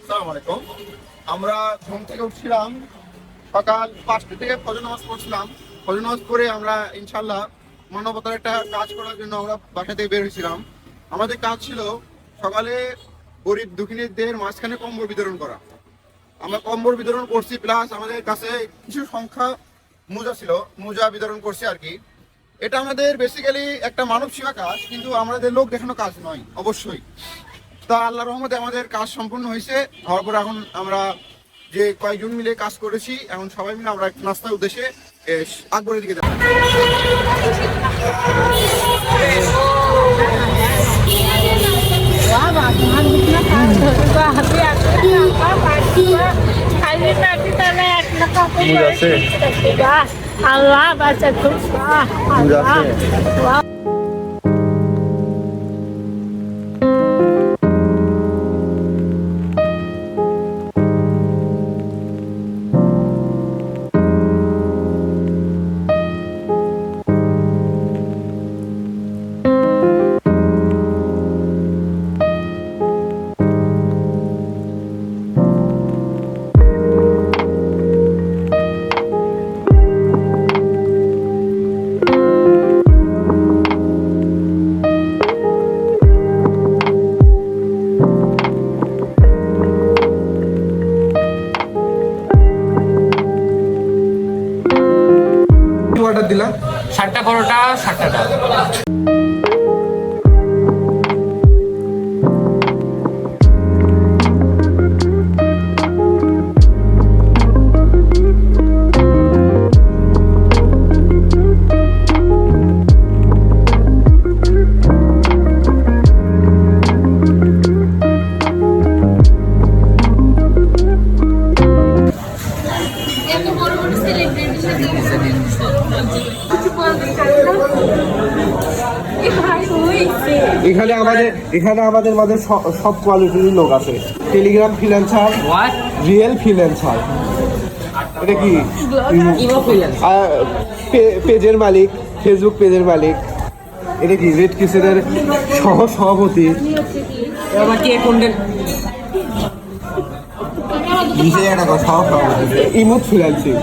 আসসালামু আলাইকুম। আমরা ঘুম থেকে উঠছিলাম সকাল 5টা থেকে ফজর নামাজ পড়ছিলাম। ফজর নামাজ পড়ে আমরা ইনশাল্লাহ মানবতার একটা কাজ করার জন্য আমরা বাসা থেকে বের হয়েছিলাম। আমাদের কাজ ছিল সকালে গরিব দুঃখীদের মাঝখানে কম্বল বিতরণ করা। আমরা কম্বল বিতরণ করছি, প্লাস আমাদের কাছে কিছু সংখ্যা মোজা ছিল, মোজা বিতরণ করছি আর কি। এটা আমাদের বেসিক্যালি একটা মানব সেবা কাজ, কিন্তু আমাদের লোক দেখানো কাজ নয় অবশ্যই। তা আল্লাহর রহমতে আমাদের কাজ সম্পূর্ণ হয়েছে। হওয়ার পর এখন আমরা যে কয়েকজন মিলে কাজ করেছি, এখন সবাই মিলে আমরা নাস্তার উদ্দেশ্যে আকবরের দিকে যাবো। আল্লাহ বাচ্চা খুব অর্ডার দিলাম 7টা পরোটা 7টা ডাল। এখানে আমাদের মাঝে সব কোয়ালিটির লোক আছে। টেলিগ্রাম ফ্রিল্যান্সার, রিয়েল ফ্রিল্যান্সার, এটা কি পেজের মালিক, ফেসবুক পেজের মালিক, এটা কি রেড কিচেনের সহ সভাপতি, ইমুদ ফ্রিল্যান্সিং।